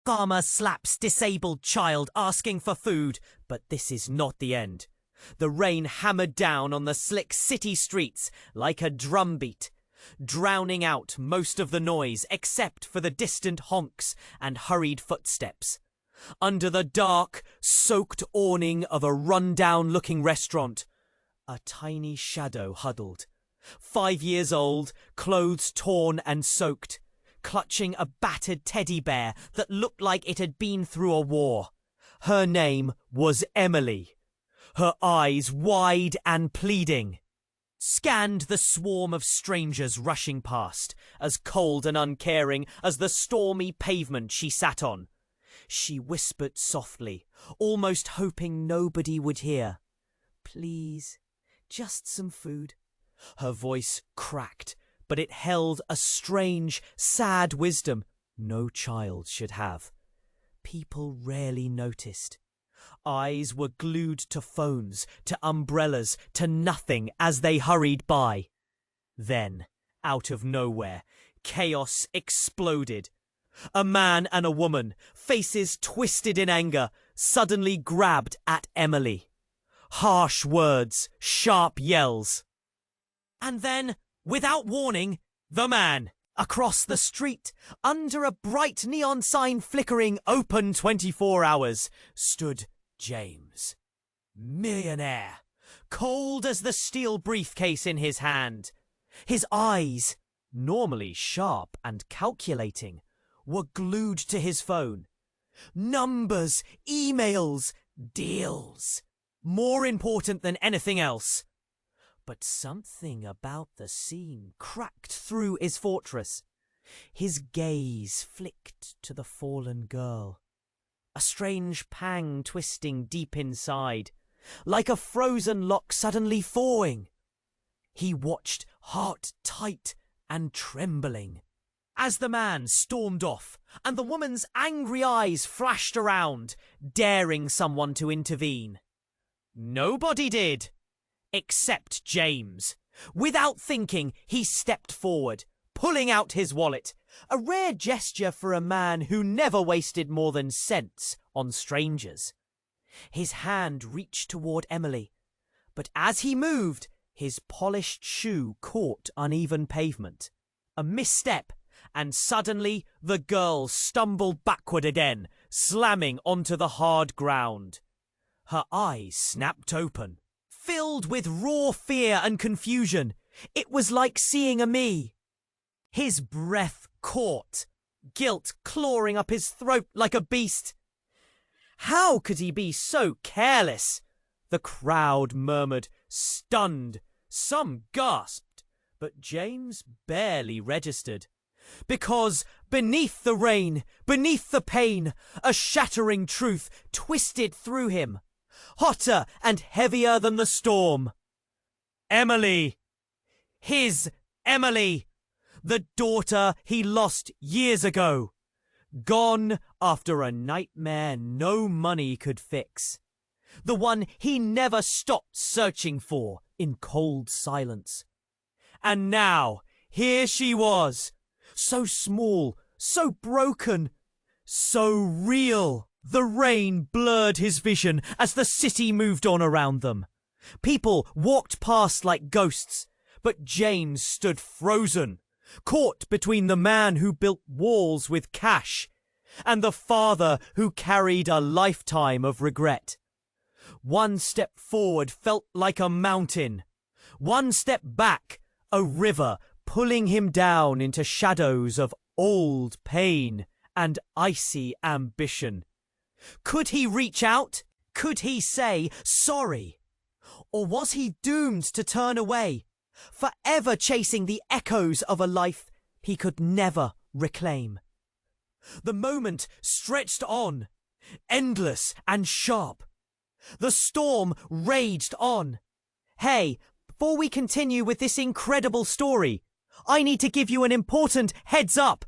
Farmer slaps disabled child asking for food, but this is not the end. The rain hammered down on the slick city streets like a drumbeat, drowning out most of the noise except for the distant honks and hurried footsteps. Under the dark, soaked awning of a run-down-looking restaurant, a tiny shadow huddled. 5 years old, clothes torn and soaked, clutching a battered teddy bear that looked like it had been through a war. Her name was Emily. Her eyes wide and pleading, scanned the swarm of strangers rushing past, as cold and uncaring as the stormy pavement she sat on. She whispered softly, almost hoping nobody would hear. "Please, just some food." Her voice cracked, but it held a strange, sad wisdom no child should have. People rarely noticed. Eyes were glued to phones, to umbrellas, to nothing as they hurried by. Then, out of nowhere, chaos exploded. A man and a woman, faces twisted in anger, suddenly grabbed at Emily. Harsh words, sharp yells. And then, without warning, the man, across the street, under a bright neon sign flickering open 24 hours, stood James. Millionaire, cold as the steel briefcase in his hand. His eyes, normally sharp and calculating, were glued to his phone. Numbers, emails, deals. More important than anything else. But something about the scene cracked through his fortress. His gaze flicked to the fallen girl. A strange pang twisting deep inside, like a frozen lock suddenly thawing. He watched, heart tight and trembling, as the man stormed off and the woman's angry eyes flashed around, daring someone to intervene. Nobody did, except James. Without thinking, he stepped forward, pulling out his wallet, a rare gesture for a man who never wasted more than cents on strangers. His hand reached toward Emily, but as he moved, his polished shoe caught uneven pavement. A misstep, and suddenly the girl stumbled backward again, slamming onto the hard ground. Her eyes snapped open, filled with raw fear and confusion. It was like seeing a me. His breath caught, guilt clawing up his throat like a beast. How could he be so careless? The crowd murmured, stunned. Some gasped, but James barely registered. Because beneath the rain, beneath the pain, a shattering truth twisted through him, hotter and heavier than the storm. Emily! His Emily! The daughter he lost years ago. Gone after a nightmare no money could fix. The one he never stopped searching for in cold silence. And now, here she was, so small, so broken, so real. The rain blurred his vision as the city moved on around them. People walked past like ghosts, but James stood frozen, caught between the man who built walls with cash and the father who carried a lifetime of regret. One step forward felt like a mountain. One step back, a river pulling him down into shadows of old pain and icy ambition. Could he reach out? Could he say sorry? Or was he doomed to turn away, forever chasing the echoes of a life he could never reclaim? The moment stretched on, endless and sharp. The storm raged on. Hey, before we continue with this incredible story, I need to give you an important heads up.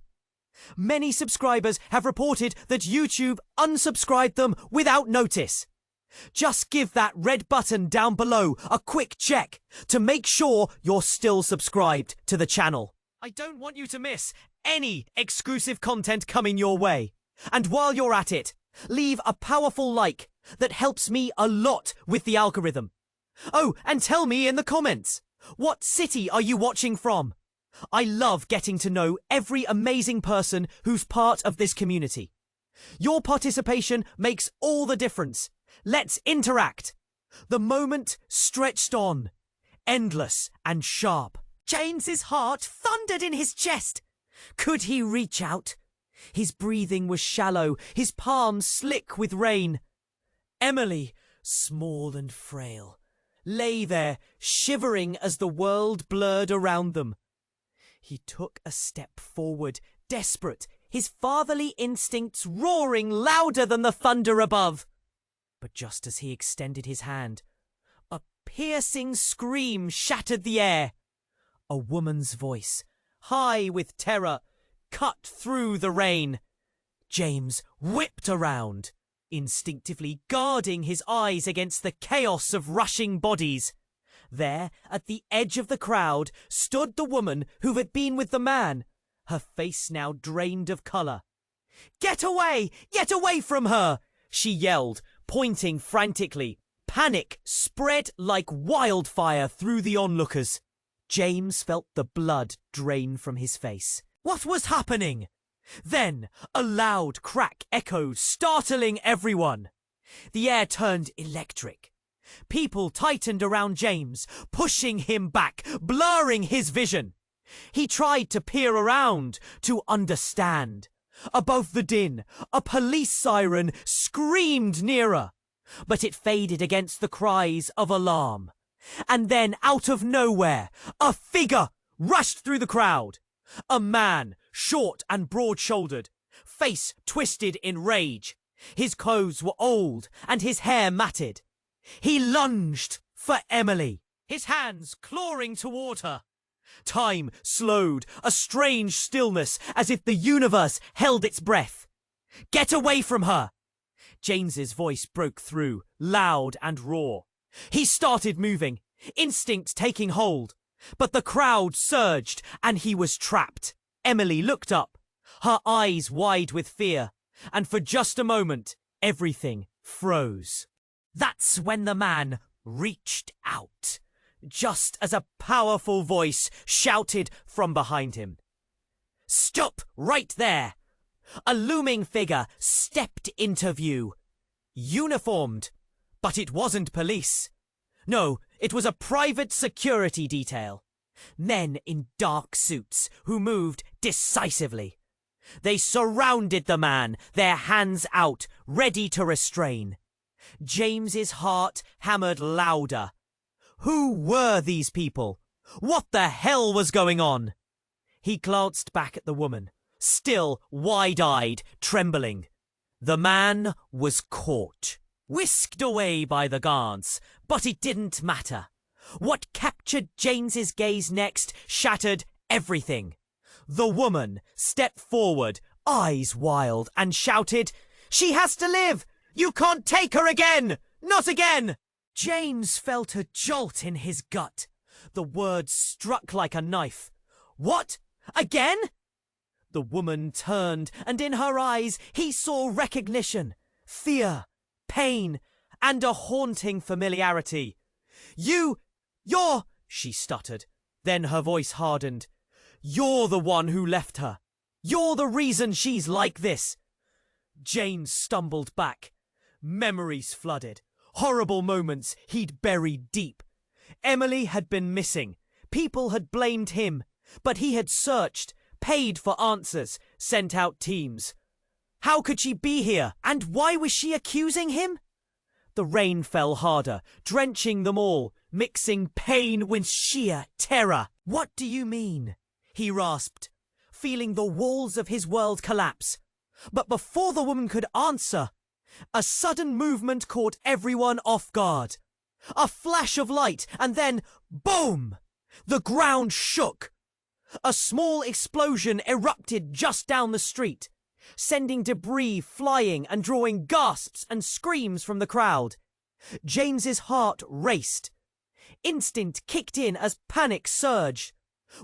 Many subscribers have reported that YouTube unsubscribed them without notice. Just give that red button down below a quick check to make sure you're still subscribed to the channel. I don't want you to miss any exclusive content coming your way. And while you're at it, leave a powerful like that helps me a lot with the algorithm. Oh, and tell me in the comments, what city are you watching from? I love getting to know every amazing person who's part of this community. Your participation makes all the difference. Let's interact. The moment stretched on, endless and sharp. James's heart thundered in his chest. Could he reach out? His breathing was shallow, his palms slick with rain. Emily, small and frail, lay there, shivering as the world blurred around them. He took a step forward, desperate, his fatherly instincts roaring louder than the thunder above. But just as he extended his hand, a piercing scream shattered the air. A woman's voice, high with terror, cut through the rain. James whipped around, instinctively guarding his eyes against the chaos of rushing bodies. There, at the edge of the crowd, stood the woman who had been with the man, her face now drained of colour. "Get away! Get away from her!" she yelled, pointing frantically. Panic spread like wildfire through the onlookers. James felt the blood drain from his face. What was happening? Then a loud crack echoed, startling everyone. The air turned electric. People tightened around James, pushing him back, blurring his vision. He tried to peer around, to understand. Above the din, a police siren screamed nearer, but it faded against the cries of alarm. And then, out of nowhere, a figure rushed through the crowd. A man, short and broad-shouldered, face twisted in rage. His clothes were old and his hair matted. He lunged for Emily, his hands clawing toward her. Time slowed, a strange stillness, as if the universe held its breath. "Get away from her!" James's voice broke through, loud and raw. He started moving, instinct taking hold. But the crowd surged, and he was trapped. Emily looked up, her eyes wide with fear, and for just a moment, everything froze. That's when the man reached out, just as a powerful voice shouted from behind him. "Stop right there!" A looming figure stepped into view. Uniformed, but it wasn't police. No, it was a private security detail. Men in dark suits who moved decisively. They surrounded the man, their hands out, ready to restrain. James's heart hammered louder. Who were these people? What the hell was going on? He glanced back at the woman, still wide-eyed, trembling. The man was caught. Whisked away by the guards, but it didn't matter. What captured James's gaze next shattered everything. The woman stepped forward, eyes wild, and shouted, "She has to live! You can't take her again! Not again!" James felt a jolt in his gut. The words struck like a knife. "What? Again?" The woman turned, and in her eyes he saw recognition, fear, pain, and a haunting familiarity. You're, she stuttered. Then her voice hardened. "You're the one who left her. You're the reason she's like this." James stumbled back. Memories flooded. Horrible moments he'd buried deep. Emily had been missing. People had blamed him, but he had searched, paid for answers, sent out teams. How could she be here? And why was she accusing him? The rain fell harder, drenching them all, mixing pain with sheer terror. "What do you mean?" he rasped, feeling the walls of his world collapse. But before the woman could answer, a sudden movement caught everyone off guard. A flash of light, and then, boom! The ground shook. A small explosion erupted just down the street, sending debris flying and drawing gasps and screams from the crowd. James's heart raced. Instinct kicked in as panic surged.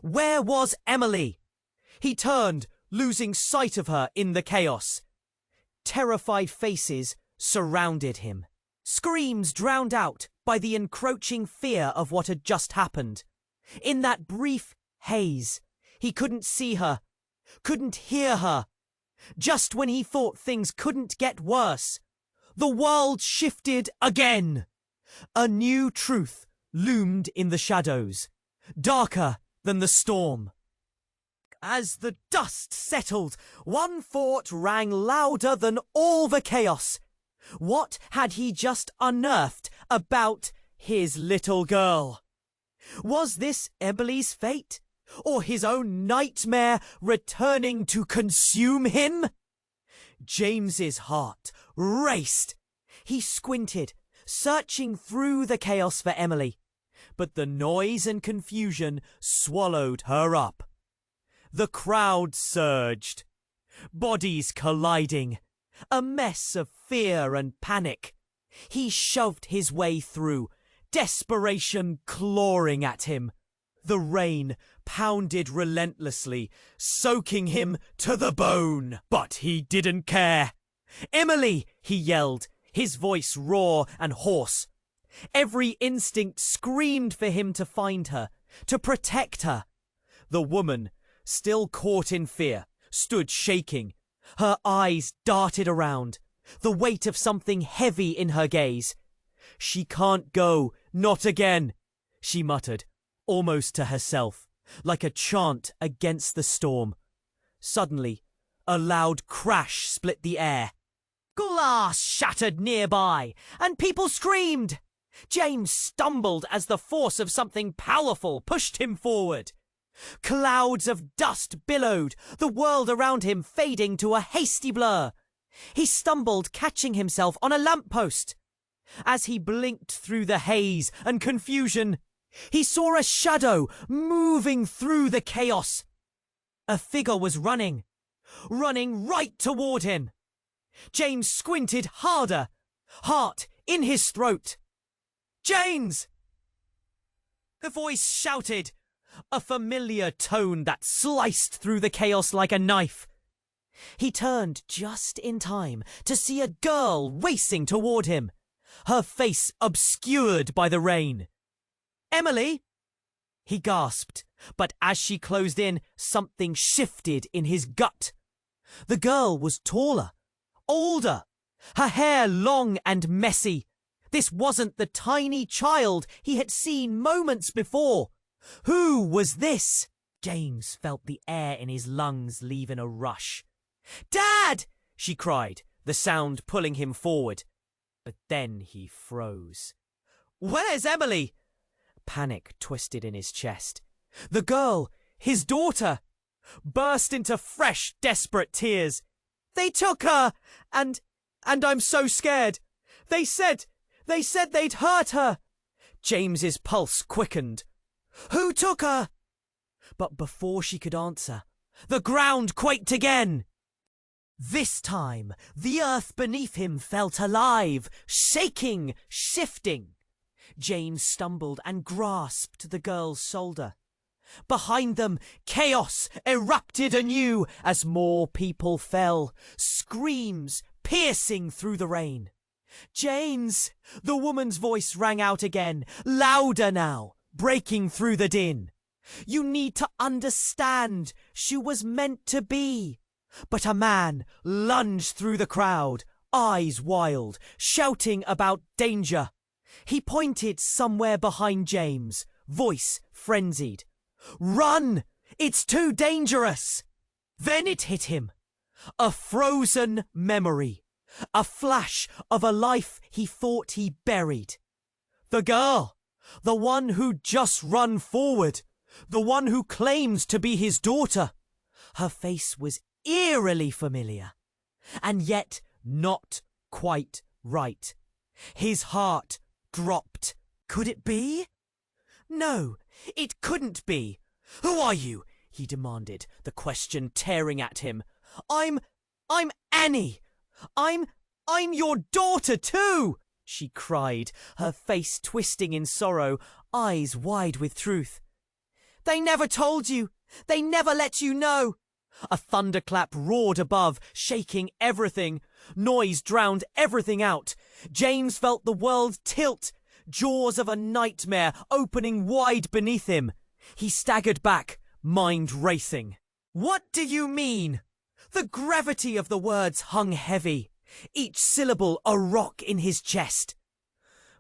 Where was Emily? He turned, losing sight of her in the chaos. Terrified faces surrounded him. Screams drowned out by the encroaching fear of what had just happened. In that brief haze, he couldn't see her, couldn't hear her. Just when he thought things couldn't get worse, the world shifted again. A new truth loomed in the shadows, darker than the storm. As the dust settled, one thought rang louder than all the chaos. What had he just unearthed about his little girl? Was this Emily's fate, or his own nightmare returning to consume him? James's heart raced. He squinted, searching through the chaos for Emily, but the noise and confusion swallowed her up. The crowd surged, bodies colliding, a mess of fear and panic. He shoved his way through, desperation clawing at him. The rain pounded relentlessly, soaking him to the bone. But he didn't care. "Emily!" he yelled, his voice raw and hoarse. Every instinct screamed for him to find her, to protect her. The woman, still caught in fear, stood shaking. Her eyes darted around, the weight of something heavy in her gaze. "She can't go, not again," she muttered, almost to herself, like a chant against the storm. Suddenly, a loud crash split the air. Glass shattered nearby, and people screamed. James stumbled as the force of something powerful pushed him forward. Clouds of dust billowed, the world around him fading to a hasty blur. He stumbled, catching himself on a lamppost. As he blinked through the haze and confusion, he saw a shadow moving through the chaos. A figure was running right toward him. James squinted harder, heart in his throat. "James!" The voice shouted, a familiar tone that sliced through the chaos like a knife. He turned just in time to see a girl racing toward him, her face obscured by the rain. "Emily!" he gasped, but as she closed in, something shifted in his gut. The girl was taller, older, her hair long and messy. This wasn't the tiny child he had seen moments before. Who was this? James felt the air in his lungs leave in a rush. "Dad!" she cried, the sound pulling him forward. But then he froze. "Where's Emily?" Panic twisted in his chest. The girl, his daughter, burst into fresh, desperate tears. "They took her, and I'm so scared. They said they'd hurt her." James's pulse quickened. "Who took her?" But before she could answer, the ground quaked again. This time, the earth beneath him felt alive, shaking, shifting. James stumbled and grasped the girl's shoulder. Behind them, chaos erupted anew as more people fell, screams piercing through the rain. "James!" The woman's voice rang out again, louder now, breaking through the din. "You need to understand, she was meant to be." But a man lunged through the crowd, eyes wild, shouting about danger. He pointed somewhere behind James, voice frenzied. "Run! It's too dangerous!" Then it hit him. A frozen memory. A flash of a life he thought he buried. The girl, the one who'd just run forward, the one who claimed to be his daughter. Her face was eerily familiar, and yet not quite right. His heart dropped. Could it be? No, it couldn't be. "Who are you?" he demanded, the question tearing at him. I'm Annie. I'm your daughter too," she cried, her face twisting in sorrow, eyes wide with truth. "They never told you. They never let you know." A thunderclap roared above, shaking everything. Noise drowned everything out. James felt the world tilt, jaws of a nightmare opening wide beneath him. He staggered back, mind racing. "What do you mean?" The gravity of the words hung heavy, each syllable a rock in his chest.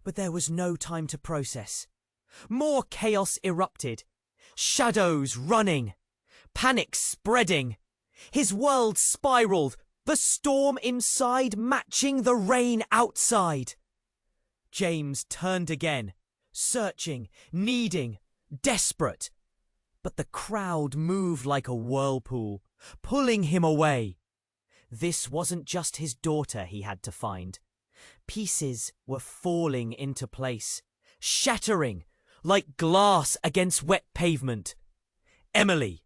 But there was no time to process. More chaos erupted. Shadows running. Panic spreading. His world spiraled, the storm inside matching the rain outside. James turned again, searching, needing, desperate. But the crowd moved like a whirlpool, pulling him away. This wasn't just his daughter he had to find. Pieces were falling into place, shattering like glass against wet pavement. Emily.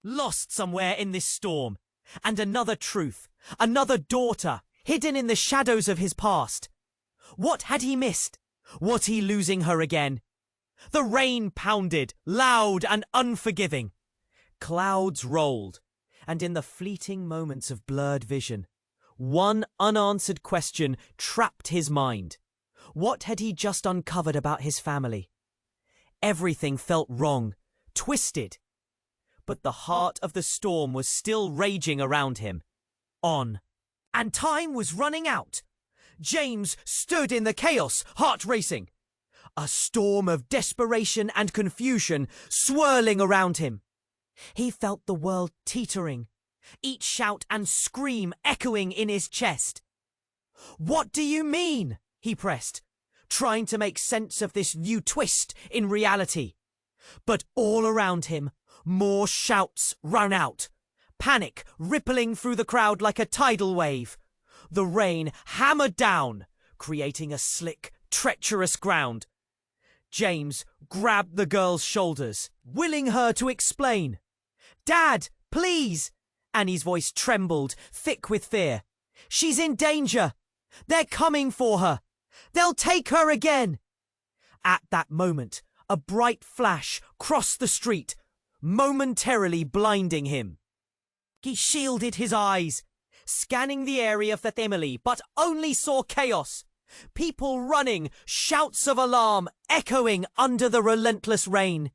Lost somewhere in this storm. And another truth, another daughter, hidden in the shadows of his past. What had he missed? Was he losing her again? The rain pounded, loud and unforgiving. Clouds rolled, and in the fleeting moments of blurred vision, one unanswered question trapped his mind. What had he just uncovered about his family? Everything felt wrong, twisted. But the heart of the storm was still raging around him. On. And time was running out. James stood in the chaos, heart racing. A storm of desperation and confusion swirling around him. He felt the world teetering, each shout and scream echoing in his chest. "What do you mean?" he pressed, trying to make sense of this new twist in reality. But all around him, more shouts rang out, panic rippling through the crowd like a tidal wave. The rain hammered down, creating a slick, treacherous ground. James grabbed the girl's shoulders, willing her to explain. "Dad, please!" Annie's voice trembled, thick with fear. "She's in danger. They're coming for her. They'll take her again." At that moment, a bright flash crossed the street, momentarily blinding him. He shielded his eyes, scanning the area for Emily, but only saw chaos. People running, shouts of alarm echoing under the relentless rain.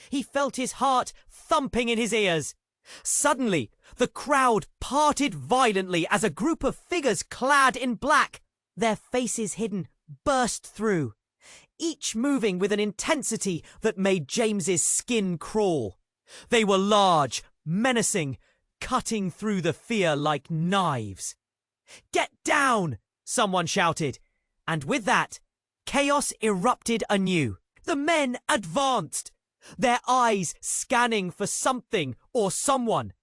He felt his heart thumping in his ears. Suddenly, the crowd parted violently as a group of figures clad in black, their faces hidden, burst through, each moving with an intensity that made James's skin crawl. They were large, menacing, cutting through the fear like knives. "Get down!" someone shouted, and with that, chaos erupted anew. The men advanced, their eyes scanning for something or someone.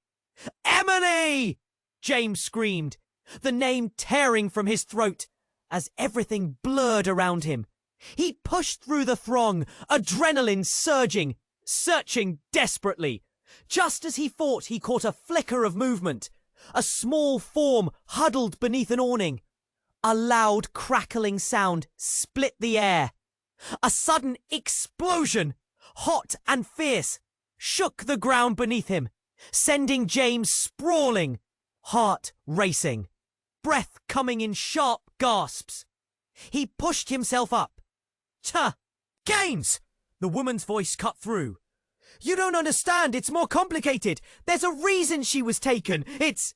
"Emily!" James screamed, the name tearing from his throat as everything blurred around him. He pushed through the throng, adrenaline surging, searching desperately. Just as he thought he caught a flicker of movement, a small form huddled beneath an awning. A loud crackling sound split the air. A sudden explosion, hot and fierce, shook the ground beneath him, sending James sprawling, heart racing, breath coming in sharp gasps. He pushed himself up. "James!" The woman's voice cut through. "You don't understand. It's more complicated. There's a reason she was taken. It's—"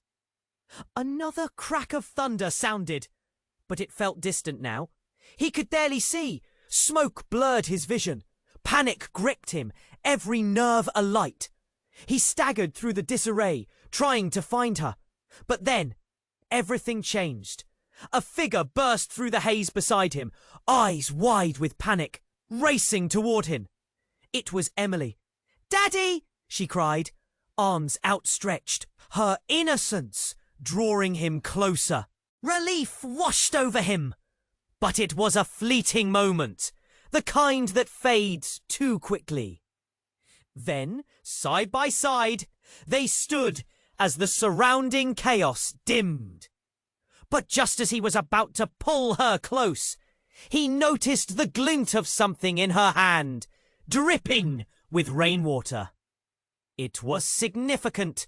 Another crack of thunder sounded, but it felt distant now. He could barely see. Smoke blurred his vision. Panic gripped him, every nerve alight. He staggered through the disarray, trying to find her. But then, everything changed. A figure burst through the haze beside him, eyes wide with panic, racing toward him. It was Emily. "Daddy!" she cried, arms outstretched, her innocence drawing him closer. Relief washed over him. But it was a fleeting moment, the kind that fades too quickly. Then, side by side, they stood as the surrounding chaos dimmed. But just as he was about to pull her close, he noticed the glint of something in her hand, dripping with rainwater. It was significant.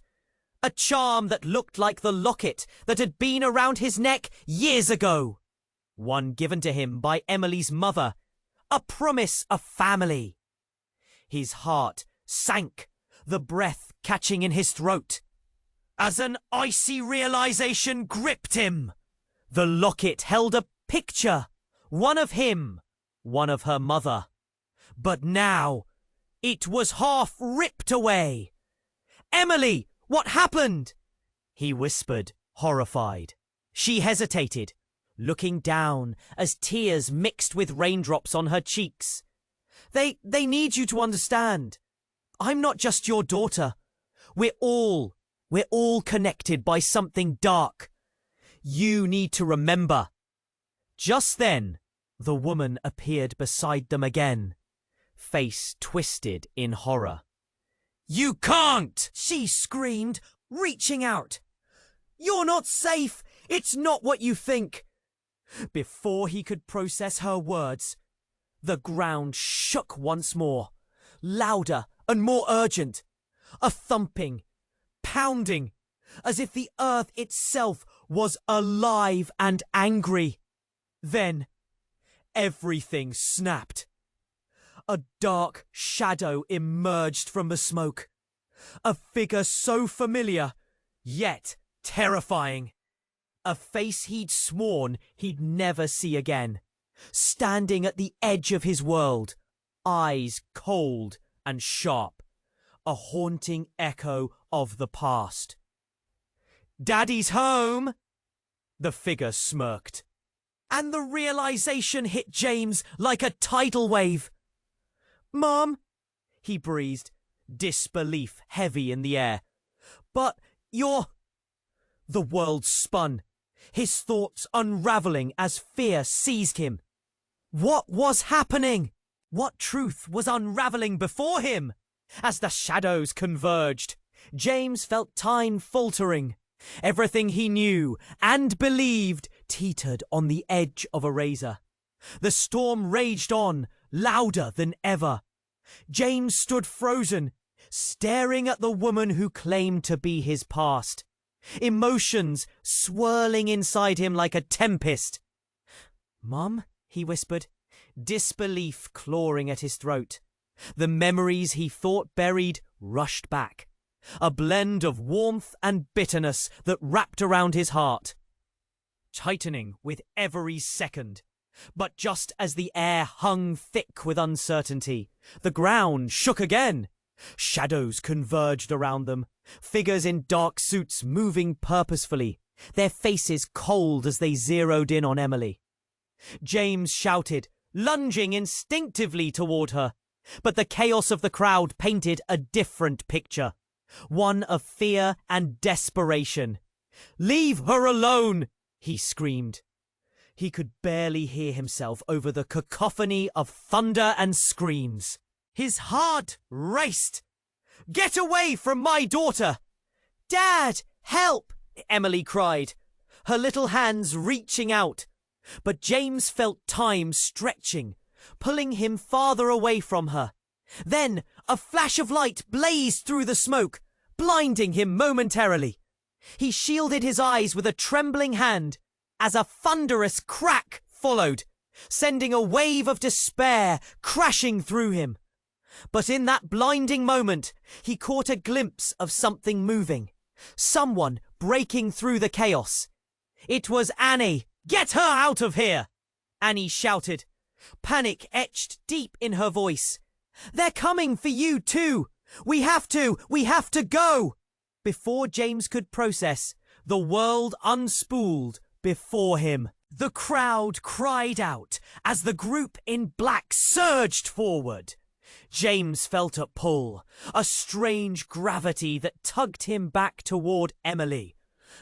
A charm that looked like the locket that had been around his neck years ago. One given to him by Emily's mother. A promise of family. His heart sank, the breath catching in his throat, as an icy realization gripped him. The locket held a picture, one of him, one of her mother. But now, it was half ripped away. "Emily, what happened?" he whispered, horrified. She hesitated, looking down as tears mixed with raindrops on her cheeks. They need you to understand. I'm not just your daughter. We're all connected by something dark. You need to remember." Just then, the woman appeared beside them again, face twisted in horror. "You can't!" she screamed, reaching out. "You're not safe! It's not what you think!" Before he could process her words, the ground shook once more, louder and more urgent. A thumping, pounding, as if the earth itself was alive and angry. Then, everything snapped. A dark shadow emerged from the smoke. A figure so familiar, yet terrifying. A face he'd sworn he'd never see again. Standing at the edge of his world, eyes cold and sharp. A haunting echo of the past. "Daddy's home!" The figure smirked. And the realization hit James like a tidal wave. "Mom," he breathed, disbelief heavy in the air. "But you're—" The world spun, his thoughts unraveling as fear seized him. What was happening? What truth was unraveling before him? As the shadows converged, James felt time faltering. Everything he knew and believed teetered on the edge of a razor. The storm raged on, louder than ever. James stood frozen, staring at the woman who claimed to be his past. Emotions swirling inside him like a tempest. "Mum?" he whispered, disbelief clawing at his throat. The memories he thought buried rushed back, a blend of warmth and bitterness that wrapped around his heart, tightening with every second. But just as the air hung thick with uncertainty, the ground shook again. Shadows converged around them, figures in dark suits moving purposefully, their faces cold as they zeroed in on Emily. James shouted, lunging instinctively toward her, but the chaos of the crowd painted a different picture, one of fear and desperation. "Leave her alone!" he screamed. He could barely hear himself over the cacophony of thunder and screams. His heart raced. "Get away from my daughter!" "Dad, help!" Emily cried, her little hands reaching out. But James felt time stretching, pulling him farther away from her. Then a flash of light blazed through the smoke, blinding him momentarily. He shielded his eyes with a trembling hand as a thunderous crack followed, sending a wave of despair crashing through him. But in that blinding moment, he caught a glimpse of something moving, someone breaking through the chaos. It was Annie. "Get her out of here!" Annie shouted, panic etched deep in her voice. "They're coming for you too! We have to go!" Before James could process, the world unspooled before him. The crowd cried out as the group in black surged forward. James felt a pull, a strange gravity that tugged him back toward Emily.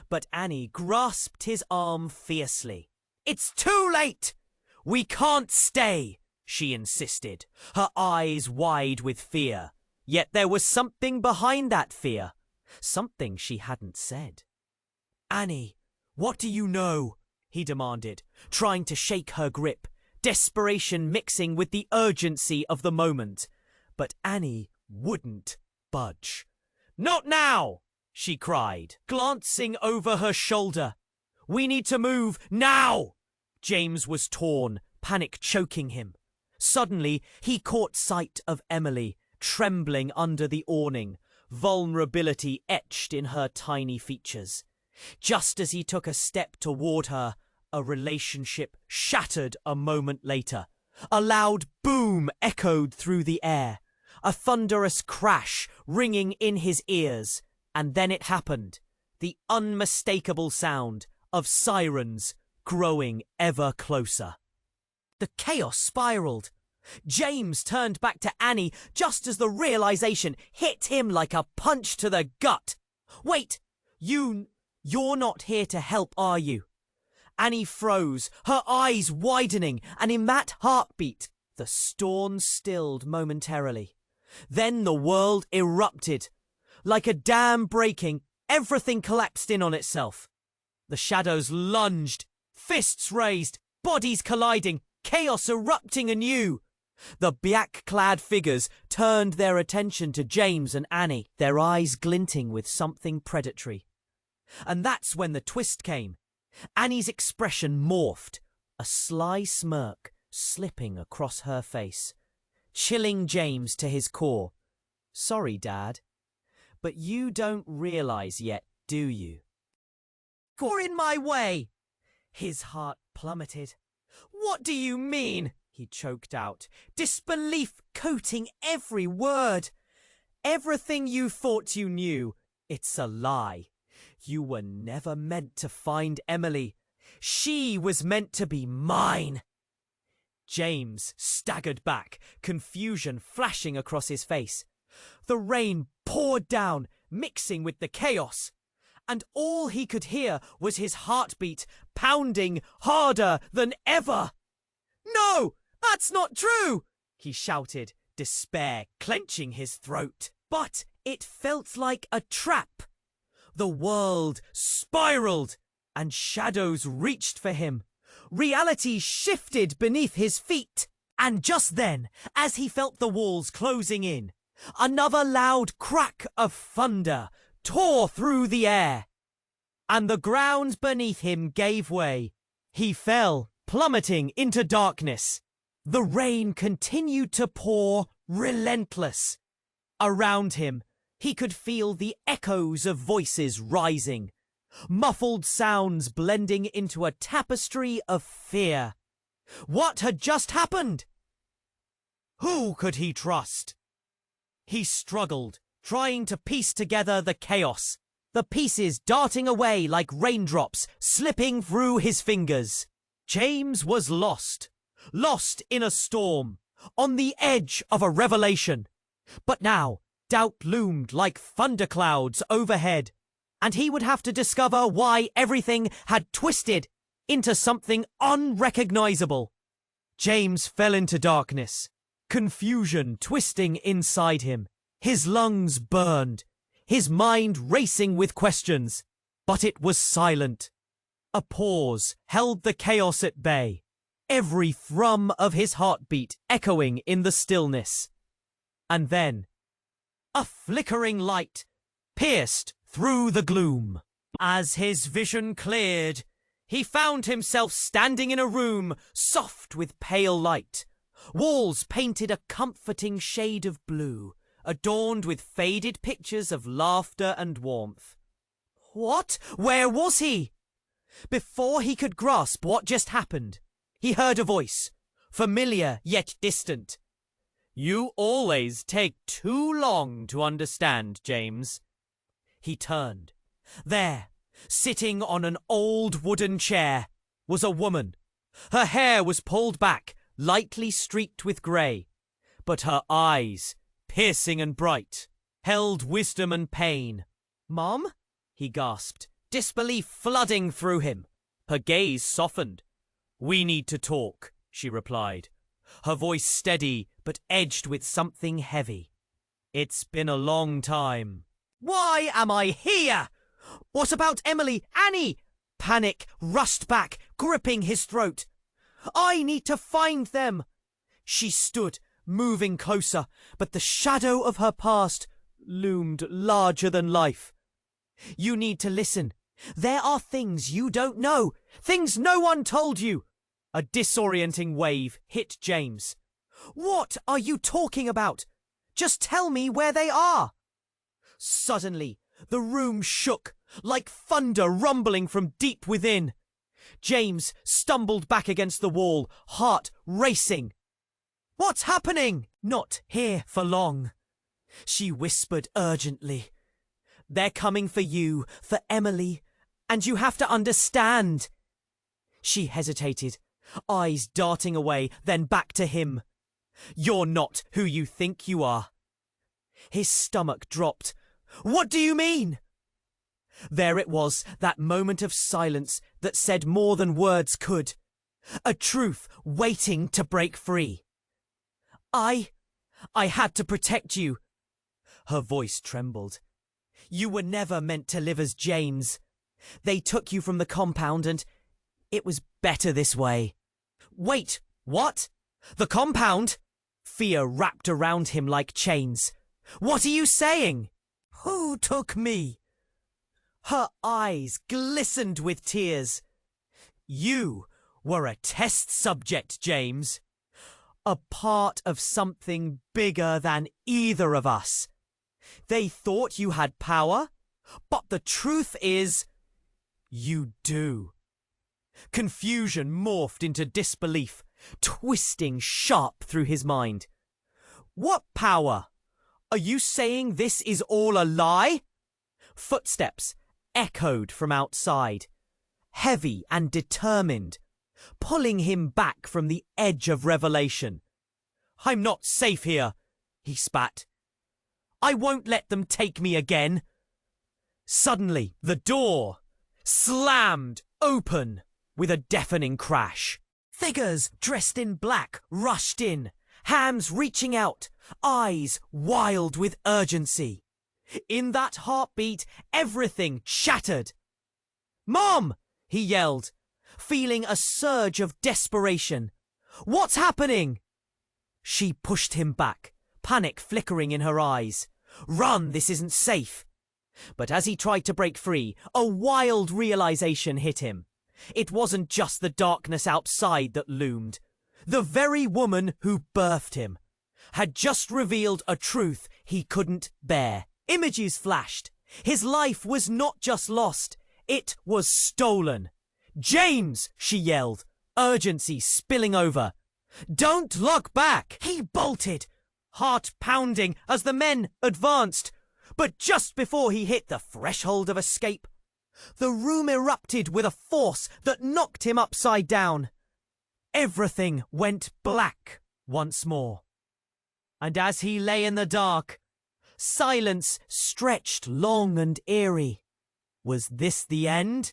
But Annie grasped his arm fiercely. "It's too late! We can't stay!" she insisted, her eyes wide with fear. Yet there was something behind that fear, something she hadn't said. "Annie, what do you know?" he demanded, trying to shake her grip, desperation mixing with the urgency of the moment. But Annie wouldn't budge. "Not now!" she cried, glancing over her shoulder. "We need to move now!" James was torn, panic choking him. Suddenly, he caught sight of Emily, trembling under the awning, vulnerability etched in her tiny features. Just as he took a step toward her, a relationship shattered a moment later. A loud boom echoed through the air, a thunderous crash ringing in his ears. And then it happened, the unmistakable sound of sirens growing ever closer. The chaos spiraled. James turned back to Annie just as the realization hit him like a punch to the gut. "Wait, you're not here to help, are you?" Annie froze, her eyes widening, and in that heartbeat, the storm stilled momentarily. Then the world erupted. Like a dam breaking, everything collapsed in on itself. The shadows lunged, fists raised, bodies colliding, chaos erupting anew. The black-clad figures turned their attention to James and Annie, their eyes glinting with something predatory. And that's when the twist came. Annie's expression morphed, a sly smirk slipping across her face, chilling James to his core. "Sorry, Dad, but you don't realize yet, do you?" "You're in my way!" His heart plummeted. "What do you mean?" he choked out, disbelief coating every word. "Everything you thought you knew, it's a lie. You were never meant to find Emily. She was meant to be mine." James staggered back, confusion flashing across his face. The rain poured down, mixing with the chaos, and all he could hear was his heartbeat pounding harder than ever. "No, that's not true!" he shouted, despair clenching his throat. But it felt like a trap. The world spiraled, and shadows reached for him. Reality shifted beneath his feet. And just then, as he felt the walls closing in, another loud crack of thunder tore through the air, and the ground beneath him gave way. He fell, plummeting into darkness. The rain continued to pour, relentless. Around him, he could feel the echoes of voices rising, muffled sounds blending into a tapestry of fear. What had just happened? Who could he trust? He struggled, trying to piece together the chaos, the pieces darting away like raindrops slipping through his fingers. James was lost in a storm, on the edge of a revelation. But now, doubt loomed like thunderclouds overhead, and he would have to discover why everything had twisted into something unrecognizable. James fell into darkness, confusion twisting inside him. His lungs burned, his mind racing with questions, but it was silent. A pause held the chaos at bay, every thrum of his heartbeat echoing in the stillness. And then, a flickering light pierced through the gloom. As his vision cleared, he found himself standing in a room soft with pale light. Walls painted a comforting shade of blue, adorned with faded pictures of laughter and warmth. What? Where was he? Before he could grasp what just happened, he heard a voice, familiar yet distant. "You always take too long to understand, James." He turned. There, sitting on an old wooden chair, was a woman. Her hair was pulled back, lightly streaked with grey, but her eyes, piercing and bright, held wisdom and pain. "Mom?" he gasped, disbelief flooding through him. Her gaze softened. "We need to talk," she replied, her voice steady but edged with something heavy. "It's been a long time." "Why am I here? What about Emily, Annie?" Panic rushed back, gripping his throat. "I need to find them." She stood, moving closer, but the shadow of her past loomed larger than life. You need to listen. There are things you don't know. Things no one told you. A disorienting wave hit James. What are you talking about? Just tell me where they are. Suddenly, the room shook, like thunder rumbling from deep within. James stumbled back against the wall, heart racing. What's happening? Not here for long, she whispered urgently. They're coming for you, for Emily, and you have to understand. She hesitated, eyes darting away, then back to him. You're not who you think you are. His stomach dropped. What do you mean? There it was, that moment of silence that said more than words could. A truth waiting to break free. I had to protect you. Her voice trembled. You were never meant to live as James. They took you from the compound and it was better this way. Wait, what? The compound? Fear wrapped around him like chains. What are you saying? Who took me? Her eyes glistened with tears. You were a test subject, James. A part of something bigger than either of us. They thought you had power, but the truth is, you do. Confusion morphed into disbelief, twisting sharp through his mind. What power? Are you saying this is all a lie? Footsteps echoed from outside, heavy and determined, pulling him back from the edge of revelation. I'm not safe here, he spat. I won't let them take me again. Suddenly, the door slammed open with a deafening crash. Figures dressed in black rushed in, hands reaching out, eyes wild with urgency. In that heartbeat, everything shattered. Mom! He yelled, feeling a surge of desperation. What's happening? She pushed him back, panic flickering in her eyes. Run, this isn't safe. But as he tried to break free, a wild realization hit him. It wasn't just the darkness outside that loomed. The very woman who birthed him had just revealed a truth he couldn't bear. Images flashed. His life was not just lost, it was stolen. James, she yelled, urgency spilling over. Don't look back! He bolted, heart pounding as the men advanced. But just before he hit the threshold of escape, the room erupted with a force that knocked him upside down. Everything went black once more. And as he lay in the dark, silence stretched long and eerie. Was this the end?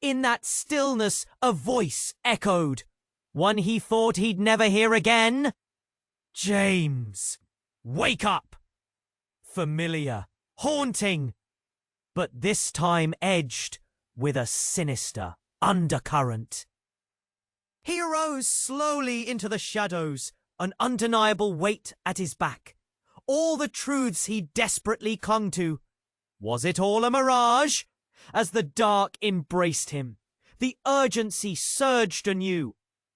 In that stillness, a voice echoed, one he thought he'd never hear again. James, wake up! Familiar, haunting, but this time edged with a sinister undercurrent. He arose slowly into the shadows, an undeniable weight at his back. All the truths he desperately clung to. Was it all a mirage? As the dark embraced him, the urgency surged anew,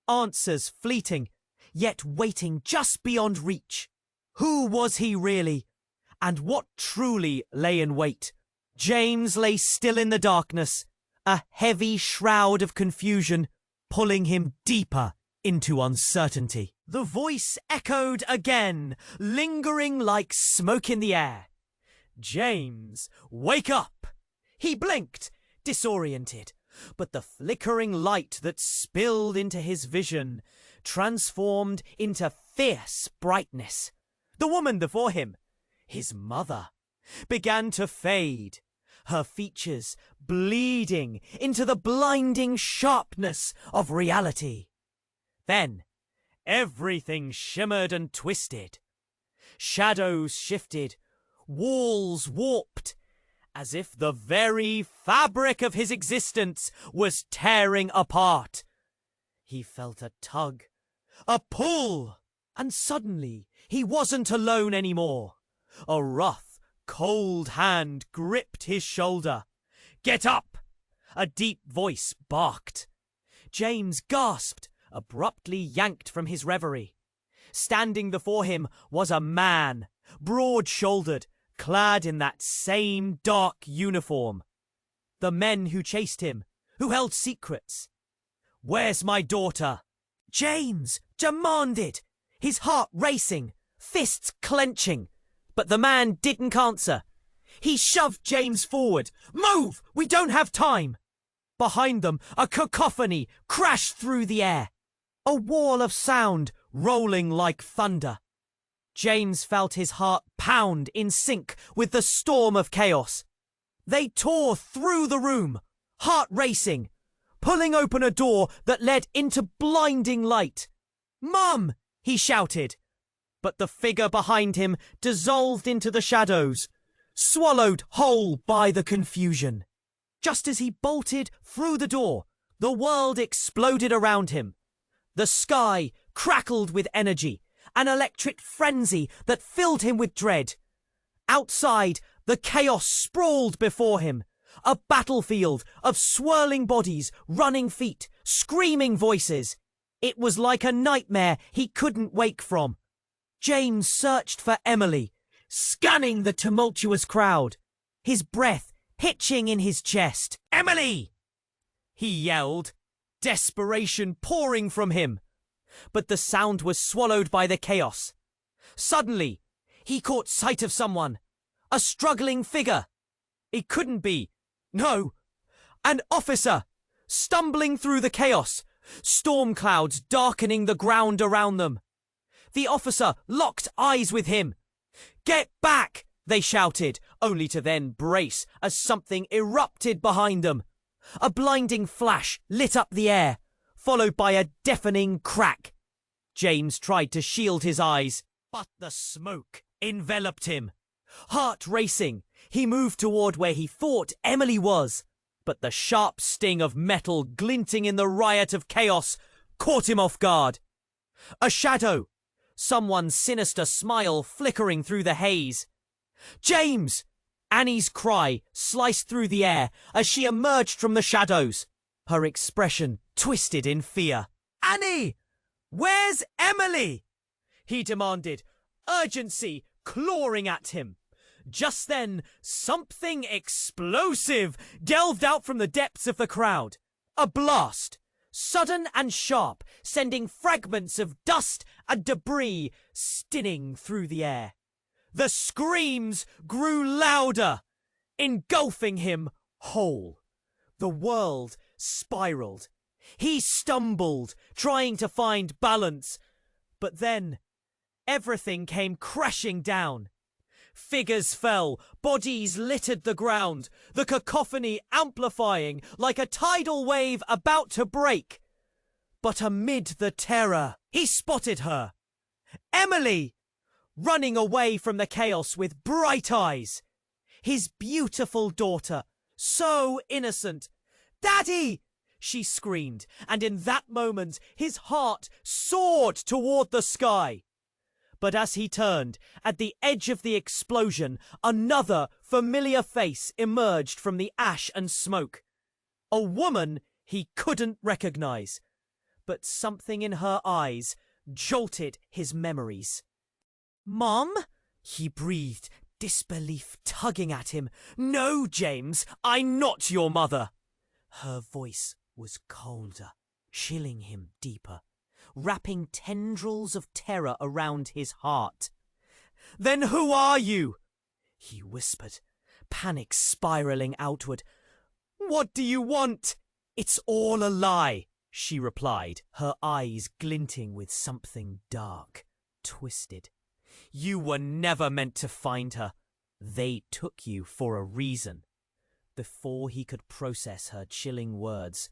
answers fleeting, yet waiting just beyond reach. Who was he really? And what truly lay in wait? James lay still in the darkness, a heavy shroud of confusion, pulling him deeper into uncertainty. The voice echoed again, lingering like smoke in the air. James, wake up! He blinked, disoriented, but the flickering light that spilled into his vision transformed into fierce brightness. The woman before him, his mother, began to fade, her features bleeding into the blinding sharpness of reality. Then, everything shimmered and twisted. Shadows shifted, walls warped, as if the very fabric of his existence was tearing apart. He felt a tug, a pull, and suddenly he wasn't alone anymore. A wrath cold hand gripped his shoulder. "Get up!" a deep voice barked. James gasped, abruptly yanked from his reverie. Standing before him was a man, broad-shouldered, clad in that same dark uniform. The men who chased him, who held secrets. "Where's my daughter?" James demanded, his heart racing, fists clenching. But the man didn't answer. He shoved James forward. "Move! We don't have time!" Behind them, a cacophony crashed through the air. A wall of sound rolling like thunder. James felt his heart pound in sync with the storm of chaos. They tore through the room, heart racing, pulling open a door that led into blinding light. "Mum!" he shouted. But the figure behind him dissolved into the shadows, swallowed whole by the confusion. Just as he bolted through the door, the world exploded around him. The sky crackled with energy, an electric frenzy that filled him with dread. Outside, the chaos sprawled before him, a battlefield of swirling bodies, running feet, screaming voices. It was like a nightmare he couldn't wake from. James searched for Emily, scanning the tumultuous crowd, his breath hitching in his chest. "Emily!" he yelled, desperation pouring from him. But the sound was swallowed by the chaos. Suddenly, he caught sight of someone, a struggling figure. It couldn't be. No, an officer, stumbling through the chaos, storm clouds darkening the ground around them. The officer locked eyes with him. "Get back!" they shouted, only to then brace as something erupted behind them. A blinding flash lit up the air, followed by a deafening crack. James tried to shield his eyes, but the smoke enveloped him. Heart racing, he moved toward where he thought Emily was, but the sharp sting of metal glinting in the riot of chaos caught him off guard. A shadow, someone's sinister smile flickering through the haze. "James!" Annie's cry sliced through the air as she emerged from the shadows, her expression twisted in fear. "Annie! Where's Emily?" he demanded, urgency clawing at him. Just then, something explosive delved out from the depths of the crowd. A blast, sudden and sharp, sending fragments of dust and debris stinning through the air. The screams grew louder, engulfing him whole. The world spiraled. He stumbled, trying to find balance. But then, everything came crashing down. Figures fell, bodies littered the ground, the cacophony amplifying like a tidal wave about to break. But amid the terror, he spotted her. Emily! Running away from the chaos with bright eyes. His beautiful daughter, so innocent. "Daddy!" she screamed, and in that moment his heart soared toward the sky. But as he turned, at the edge of the explosion, another familiar face emerged from the ash and smoke. A woman he couldn't recognize, but something in her eyes jolted his memories. "Mom?" he breathed, disbelief tugging at him. "No, James, I'm not your mother." Her voice was colder, chilling him deeper, wrapping tendrils of terror around his heart. "Then who are you?" he whispered, panic spiraling outward. "What do you want?" "It's all a lie," she replied, her eyes glinting with something dark, twisted. "You were never meant to find her. They took you for a reason." Before he could process her chilling words,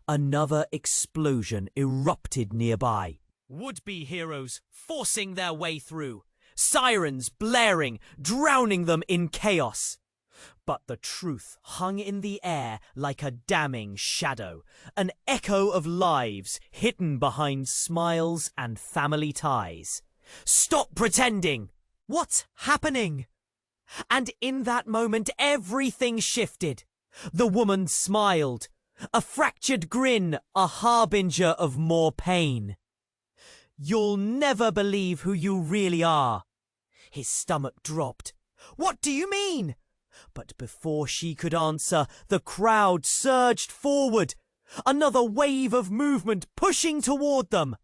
another explosion erupted nearby. Would-be heroes forcing their way through, sirens blaring, drowning them in chaos. But the truth hung in the air like a damning shadow, an echo of lives hidden behind smiles and family ties. "Stop pretending!" "What's happening?" And in that moment, everything shifted. The woman smiled, a fractured grin, a harbinger of more pain. "You'll never believe who you really are." His stomach dropped. "What do you mean?" But before she could answer, the crowd surged forward. Another wave of movement pushing toward them.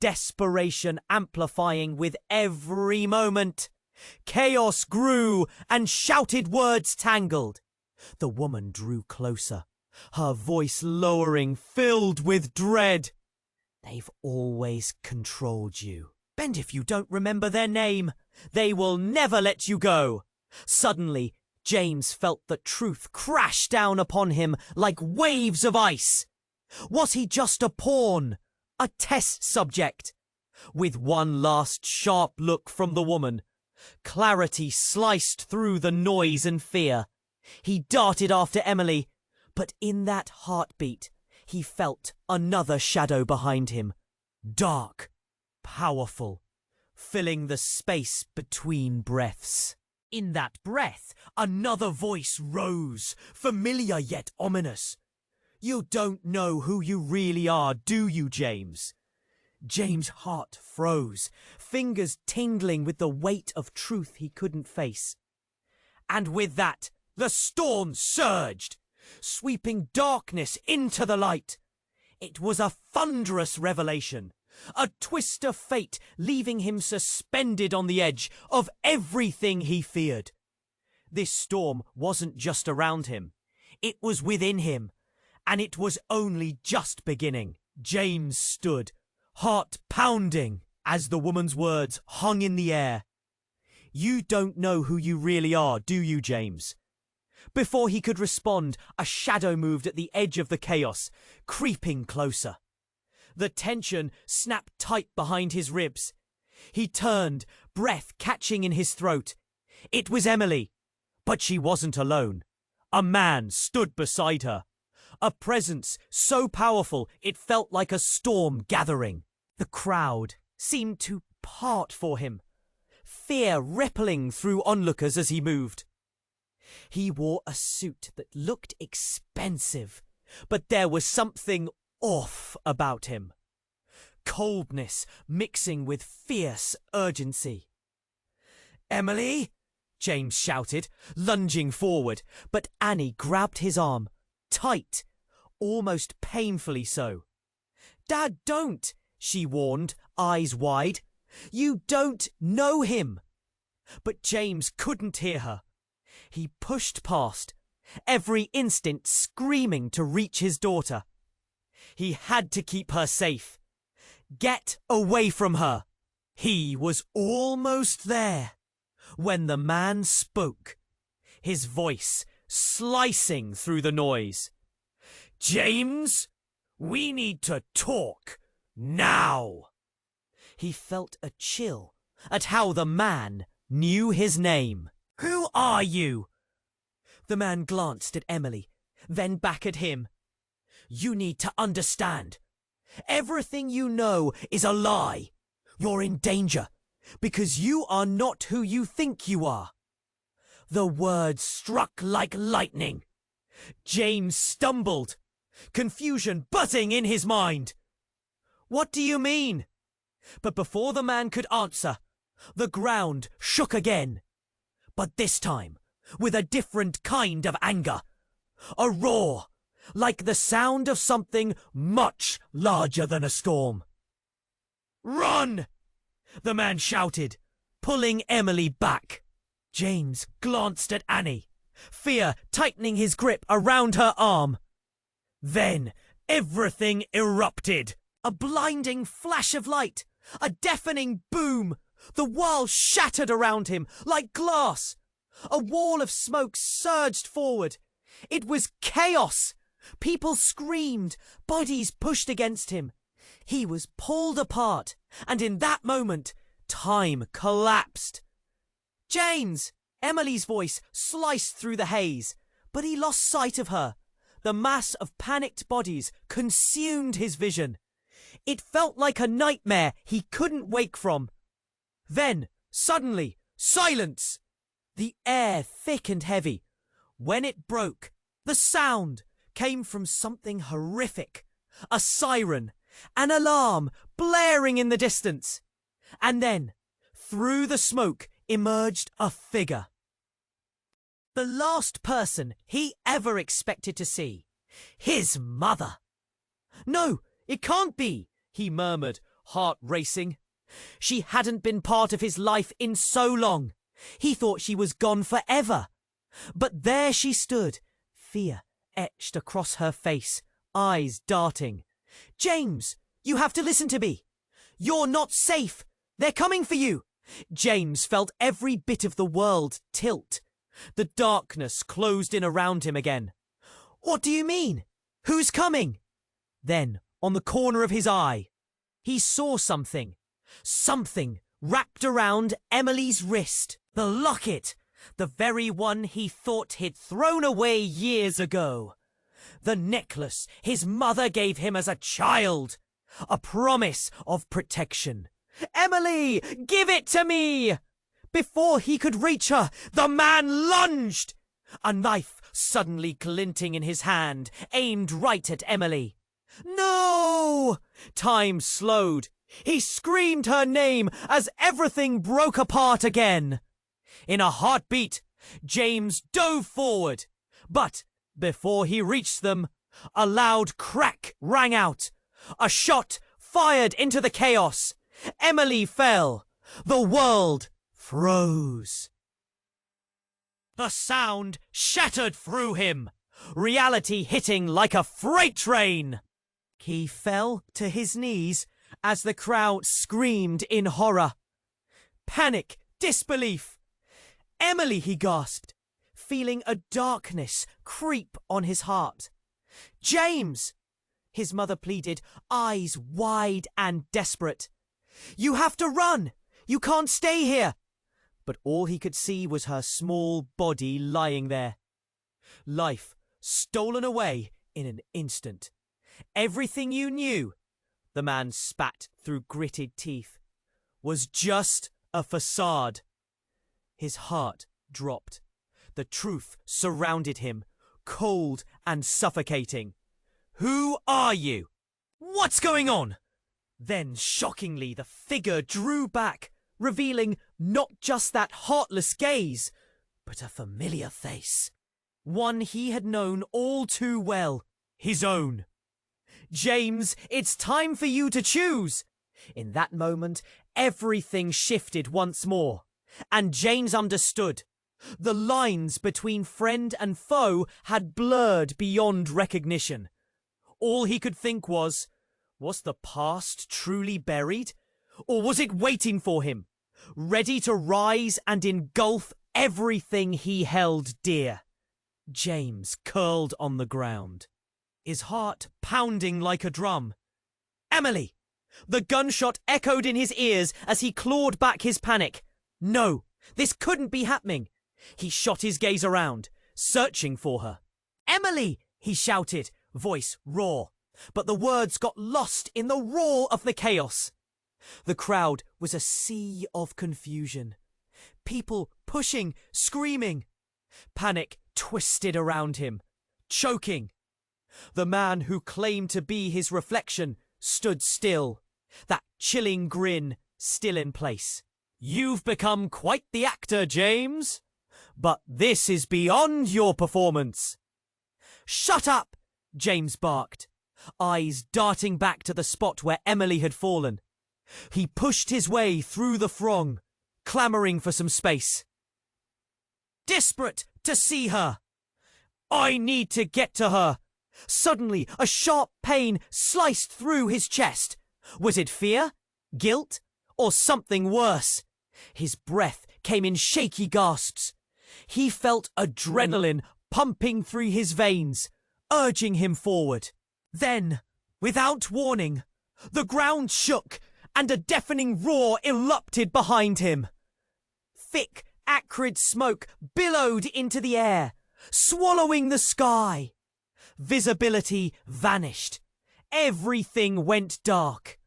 Desperation amplifying with every moment. Chaos grew and shouted words tangled. The woman drew closer, her voice lowering, filled with dread. "They've always controlled you. And if you don't remember their name, they will never let you go." Suddenly, James felt the truth crash down upon him like waves of ice. Was he just a pawn? A test subject? With one last sharp look from the woman, clarity sliced through the noise and fear. He darted after Emily, but in that heartbeat, he felt another shadow behind him. Dark, powerful, filling the space between breaths. In that breath, another voice rose, familiar yet ominous. "You don't know who you really are, do you, James?" James' heart froze, fingers tingling with the weight of truth he couldn't face. And with that, the storm surged, sweeping darkness into the light. It was a thunderous revelation, a twist of fate leaving him suspended on the edge of everything he feared. This storm wasn't just around him, it was within him, and it was only just beginning. James stood, heart pounding, as the woman's words hung in the air. "You don't know who you really are, do you, James?" Before he could respond, a shadow moved at the edge of the chaos, creeping closer. The tension snapped tight behind his ribs. He turned, breath catching in his throat. It was Emily, but she wasn't alone. A man stood beside her, a presence so powerful it felt like a storm gathering. The crowd seemed to part for him, fear rippling through onlookers as he moved. He wore a suit that looked expensive, but there was something off about him. Coldness mixing with fierce urgency. "Emily!" James shouted, lunging forward, but Annie grabbed his arm, tight, almost painfully so. "Dad, don't!" she warned, eyes wide. "You don't know him!" But James couldn't hear her. He pushed past, every instinct screaming to reach his daughter. He had to keep her safe. Get away from her. He was almost there when the man spoke, his voice slicing through the noise. "James, we need to talk now." He felt a chill at how the man knew his name. "Who are you?" The man glanced at Emily, then back at him. "You need to understand. Everything you know is a lie. You're in danger because you are not who you think you are." The words struck like lightning. James stumbled, confusion buzzing in his mind. "What do you mean?" But before the man could answer, the ground shook again. But this time, with a different kind of anger. A roar, like the sound of something much larger than a storm. "Run!" the man shouted, pulling Emily back. James glanced at Annie, fear tightening his grip around her arm. Then everything erupted. A blinding flash of light, a deafening boom. The world shattered around him like glass. A wall of smoke surged forward. It was chaos. People screamed, bodies pushed against him. He was pulled apart, and in that moment, time collapsed. "James!" Emily's voice sliced through the haze, but he lost sight of her. The mass of panicked bodies consumed his vision. It felt like a nightmare he couldn't wake from. Then, suddenly, silence! the air thick and heavy. When it broke, the sound came from something horrific. A siren, an alarm blaring in the distance. And then, through the smoke, emerged a figure. The last person he ever expected to see. His mother. "No, it can't be," he murmured, heart racing. She hadn't been part of his life in so long. He thought she was gone forever. But there she stood, fear etched across her face, eyes darting. "James, you have to listen to me. You're not safe. They're coming for you." James felt every bit of the world tilt. The darkness closed in around him again. "What do you mean? Who's coming?" Then, on the corner of his eye, he saw something. Something wrapped around Emily's wrist. The locket. The very one he thought he'd thrown away years ago. The necklace his mother gave him as a child. A promise of protection. "Emily, give it to me!" Before he could reach her, the man lunged. A knife suddenly glinting in his hand, aimed right at Emily. "No!" Time slowed. He screamed her name as everything broke apart again. In a heartbeat, James dove forward. But before he reached them, a loud crack rang out. A shot fired into the chaos. Emily fell. The world froze. The sound shattered through him, reality hitting like a freight train. He fell to his knees as the crowd screamed in horror. Panic, disbelief. "Emily," he gasped, feeling a darkness creep on his heart. "James," his mother pleaded, eyes wide and desperate. "You have to run. You can't stay here." But all he could see was her small body lying there. Life stolen away in an instant. Everything you knew, the man spat through gritted teeth, was just a facade. His heart dropped. The truth surrounded him, cold and suffocating. "Who are you? What's going on?" Then, shockingly, the figure drew back, revealing not just that heartless gaze, but a familiar face. One he had known all too well, his own. "James, it's time for you to choose." In that moment, everything shifted once more, and James understood. The lines between friend and foe had blurred beyond recognition. All he could think was the past truly buried? Or was it waiting for him, ready to rise and engulf everything he held dear? James curled on the ground, his heart pounding like a drum. "Emily!" The gunshot echoed in his ears as he clawed back his panic. No, this couldn't be happening. He shot his gaze around, searching for her. "Emily!" he shouted, voice raw. But the words got lost in the roar of the chaos. The crowd was a sea of confusion. People pushing, screaming. Panic twisted around him, choking. The man who claimed to be his reflection stood still, that chilling grin still in place. "You've become quite the actor, James. But this is beyond your performance." "Shut up!" James barked, eyes darting back to the spot where Emily had fallen. He pushed his way through the throng, clamouring for some space. Desperate to see her. "I need to get to her." Suddenly, a sharp pain sliced through his chest. Was it fear, guilt, or something worse? His breath came in shaky gasps. He felt adrenaline pumping through his veins, urging him forward. Then, without warning, the ground shook and a deafening roar erupted behind him. Thick, acrid smoke billowed into the air, swallowing the sky. Visibility vanished. Everything went dark.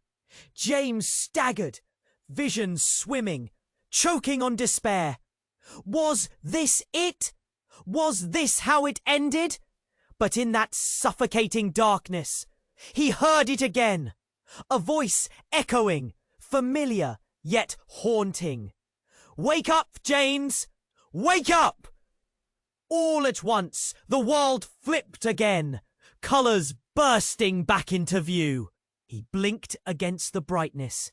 James staggered, vision swimming, choking on despair. Was this it? Was this how it ended? But in that suffocating darkness, he heard it again. A voice echoing, familiar yet haunting. "Wake up, James! Wake up!" All at once, the world flipped again, colours bursting back into view. He blinked against the brightness,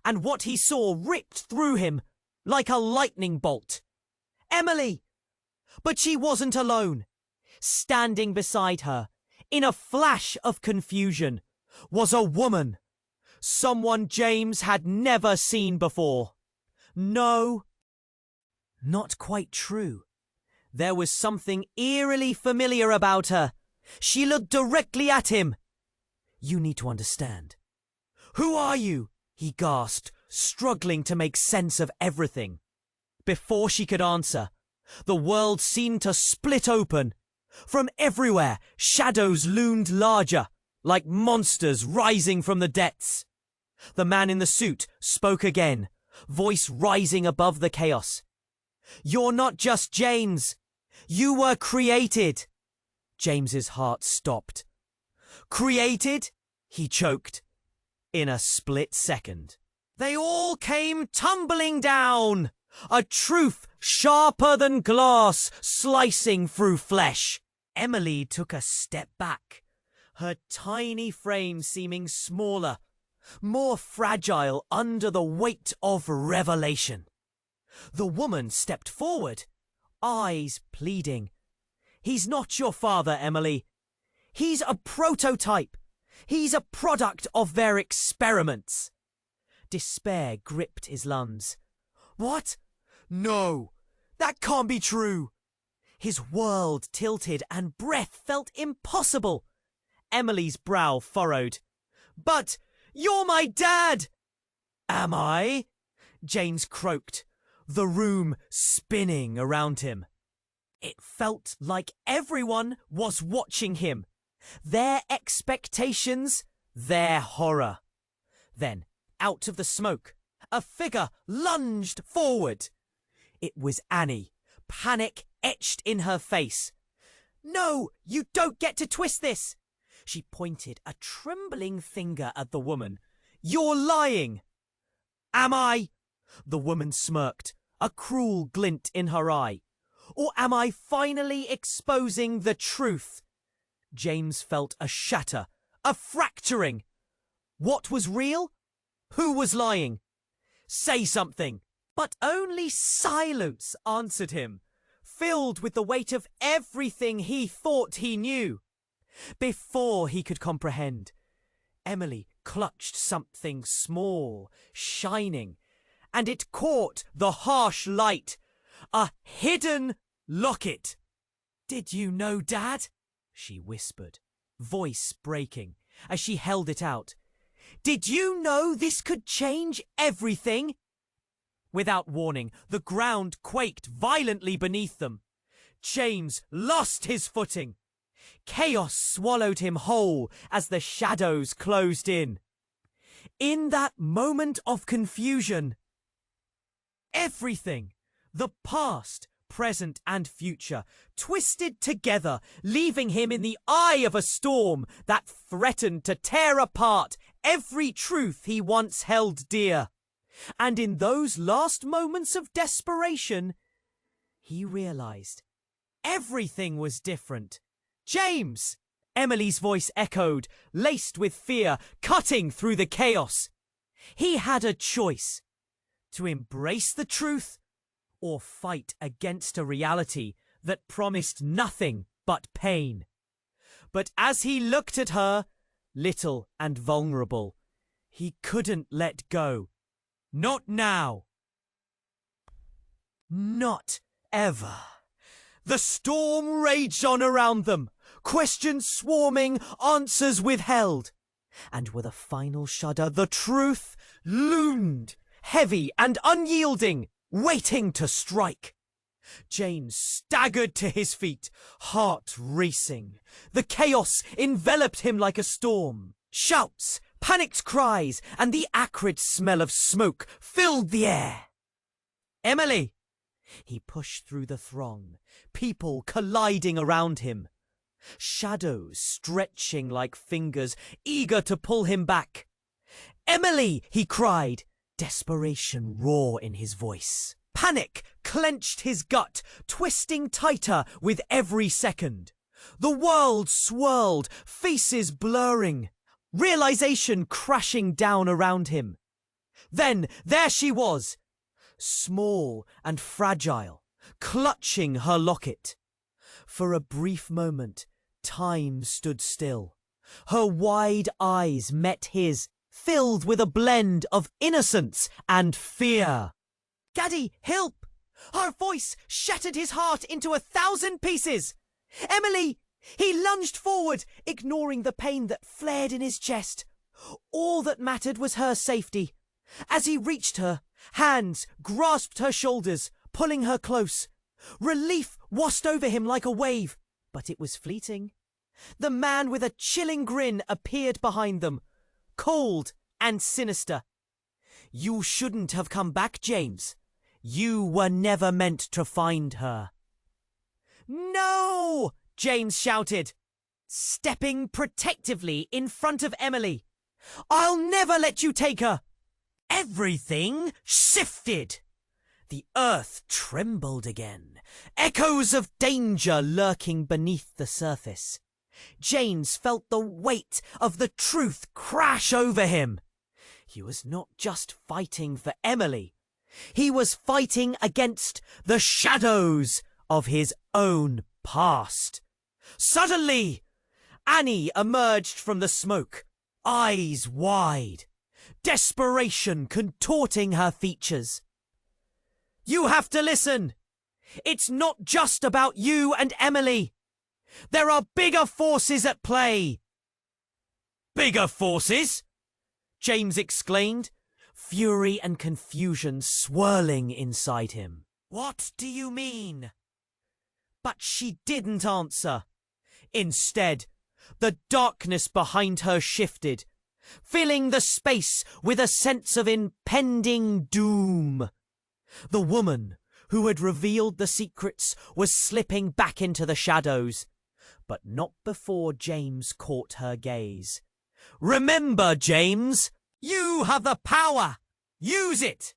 and what he saw ripped through him like a lightning bolt. Emily! But she wasn't alone. Standing beside her, in a flash of confusion, was a woman. Someone James had never seen before. No, not quite true. There was something eerily familiar about her. She looked directly at him. "You need to understand." "Who are you?" he gasped, struggling to make sense of everything. Before she could answer, the world seemed to split open. From everywhere, shadows loomed larger, like monsters rising from the depths. The man in the suit spoke again, voice rising above the chaos. "You're not just James. You were created." James's heart stopped. "Created?" he choked. In a split second, they all came tumbling down. A truth sharper than glass slicing through flesh. Emily took a step back, her tiny frame seeming smaller, more fragile under the weight of revelation. The woman stepped forward, eyes pleading. "He's not your father, Emily. He's a prototype. He's a product of their experiments." Despair gripped his lungs. "What? No, that can't be true." His world tilted and breath felt impossible. Emily's brow furrowed. "But you're my dad!" "Am I?" James croaked, the room spinning around him. It felt like everyone was watching him. Their expectations, their horror. Then, out of the smoke, a figure lunged forward. It was Annie, panic etched in her face. "No, you don't get to twist this!" She pointed a trembling finger at the woman. "You're lying!" "Am I?" The woman smirked, a cruel glint in her eye. "Or am I finally exposing the truth?" James felt a shatter, a fracturing. What was real? Who was lying? "Say something!" But only silence answered him, filled with the weight of everything he thought he knew. Before he could comprehend, Emily clutched something small, shining, and it caught the harsh light. A hidden locket. "Did you know, Dad?" she whispered, voice breaking, as she held it out. "Did you know this could change everything?" Without warning, the ground quaked violently beneath them. James lost his footing. Chaos swallowed him whole as the shadows closed in. In that moment of confusion, everything, the past, present and future, twisted together, leaving him in the eye of a storm that threatened to tear apart every truth he once held dear. And in those last moments of desperation, he realized everything was different. "James!" Emily's voice echoed, laced with fear, cutting through the chaos. He had a choice: to embrace the truth or fight against a reality that promised nothing but pain. But as he looked at her, little and vulnerable, he couldn't let go. Not now. Not ever. The storm raged on around them, questions swarming, answers withheld. And with a final shudder, the truth loomed, heavy and unyielding, waiting to strike. James staggered to his feet, heart racing. The chaos enveloped him like a storm. Shouts, panicked cries, and the acrid smell of smoke filled the air. "Emily!" He pushed through the throng, people colliding around him. Shadows stretching like fingers, eager to pull him back. "Emily!" he cried, desperation raw in his voice. Panic clenched his gut, twisting tighter with every second. The world swirled, faces blurring, realization crashing down around him. Then there she was, small and fragile, clutching her locket. For a brief moment, time stood still. Her wide eyes met his, filled with a blend of innocence and fear. "Daddy, help!" Her voice shattered his heart into 1,000 pieces. "Emily!" He lunged forward, ignoring the pain that flared in his chest. All that mattered was her safety. As he reached her, hands grasped her shoulders, pulling her close. Relief washed over him like a wave, but it was fleeting. The man with a chilling grin appeared behind them, cold and sinister. "You shouldn't have come back, James. You were never meant to find her." "No!" James shouted, stepping protectively in front of Emily. "I'll never let you take her." Everything shifted. The earth trembled again, echoes of danger lurking beneath the surface. James felt the weight of the truth crash over him. He was not just fighting for Emily. He was fighting against the shadows of his own past. Suddenly, Annie emerged from the smoke, eyes wide, desperation contorting her features. "You have to listen. It's not just about you and Emily. There are bigger forces at play." "Bigger forces?" James exclaimed, fury and confusion swirling inside him. "What do you mean?" But she didn't answer. Instead, the darkness behind her shifted, filling the space with a sense of impending doom. The woman who had revealed the secrets was slipping back into the shadows, but not before James caught her gaze. "Remember, James, you have the power. Use it."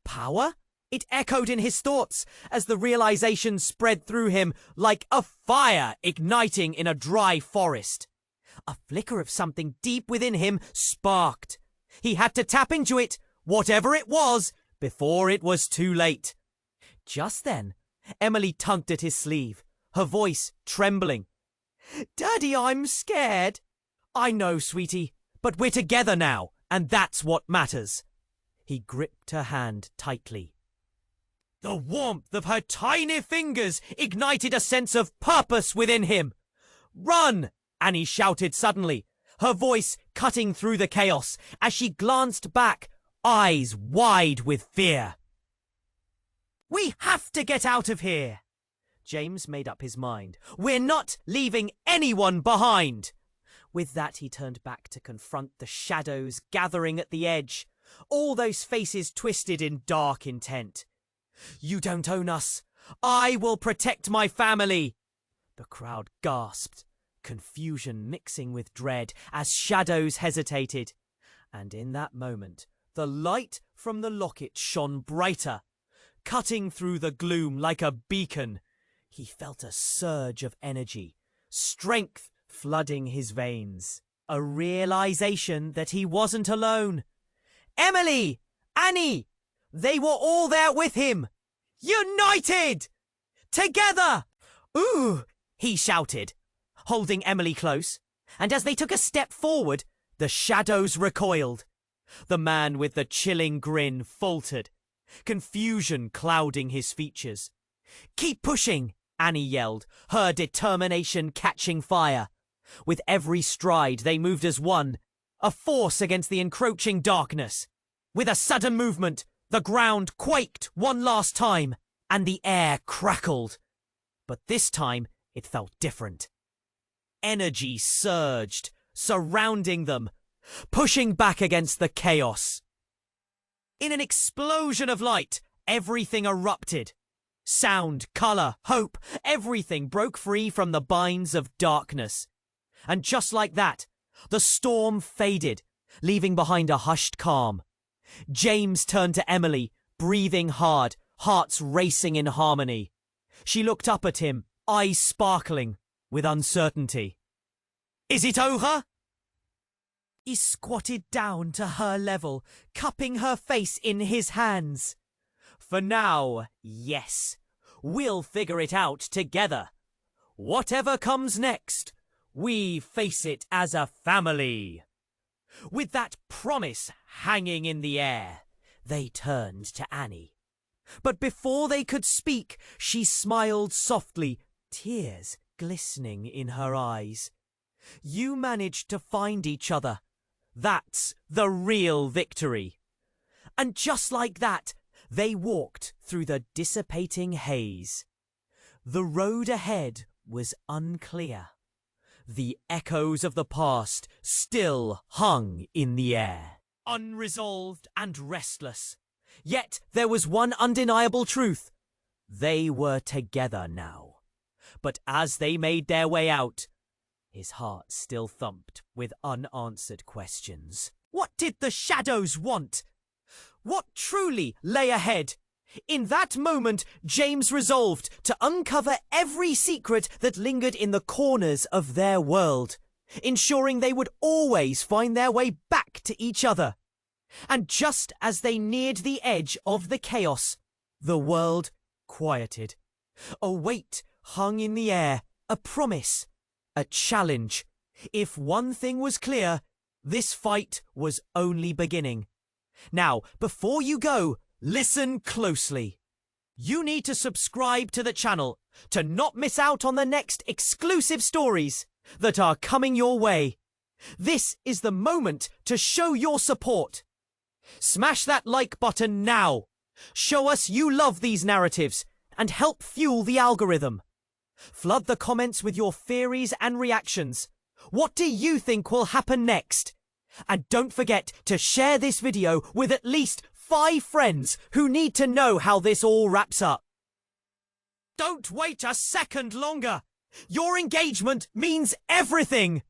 "Power?" It echoed in his thoughts as the realization spread through him like a fire igniting in a dry forest. A flicker of something deep within him sparked. He had to tap into it, whatever it was, before it was too late. Just then, Emily tugged at his sleeve, her voice trembling. "Daddy, I'm scared." "I know, sweetie, but we're together now, and that's what matters." He gripped her hand tightly. The warmth of her tiny fingers ignited a sense of purpose within him. "Run!" Annie shouted suddenly, her voice cutting through the chaos as she glanced back, eyes wide with fear. "We have to get out of here!" James made up his mind. "We're not leaving anyone behind!" With that, he turned back to confront the shadows gathering at the edge, all those faces twisted in dark intent. "You don't own us. I will protect my family." The crowd gasped, confusion mixing with dread as shadows hesitated. And in that moment, the light from the locket shone brighter, cutting through the gloom like a beacon. He felt a surge of energy, strength flooding his veins, a realization that he wasn't alone. Emily! Annie! They were all there with him! United! Together! "Ooh!" he shouted, holding Emily close, and as they took a step forward, the shadows recoiled. The man with the chilling grin faltered, confusion clouding his features. "Keep pushing!" Annie yelled, her determination catching fire. With every stride, they moved as one, a force against the encroaching darkness. With a sudden movement, the ground quaked one last time, and the air crackled. But this time, it felt different. Energy surged, surrounding them, pushing back against the chaos. In an explosion of light, everything erupted. Sound, colour, hope, everything broke free from the binds of darkness. And just like that, the storm faded, leaving behind a hushed calm. James turned to Emily, breathing hard, hearts racing in harmony. She looked up at him, eyes sparkling with uncertainty. "Is it over?" He squatted down to her level, cupping her face in his hands. "For now, yes. We'll figure it out together. Whatever comes next, we face it as a family." With that promise hanging in the air, they turned to Annie. But before they could speak, she smiled softly, tears glistening in her eyes. "You managed to find each other. That's the real victory." And just like that, they walked through the dissipating haze. The road ahead was unclear. The echoes of the past still hung in the air, unresolved and restless. Yet there was one undeniable truth. They were together now. But as they made their way out, his heart still thumped with unanswered questions. What did the shadows want? What truly lay ahead? In that moment, James resolved to uncover every secret that lingered in the corners of their world, ensuring they would always find their way back to each other. And just as they neared the edge of the chaos, the world quieted. A weight hung in the air, a promise, a challenge. If one thing was clear, this fight was only beginning. Now, before you go, listen closely. You need to subscribe to the channel to not miss out on the next exclusive stories that are coming your way. This is the moment to show your support. Smash that like button now. Show us you love these narratives and help fuel the algorithm. Flood the comments with your theories and reactions. What do you think will happen next? And don't forget to share this video with at least 5 friends who need to know how this all wraps up. Don't wait a second longer. Your engagement means everything.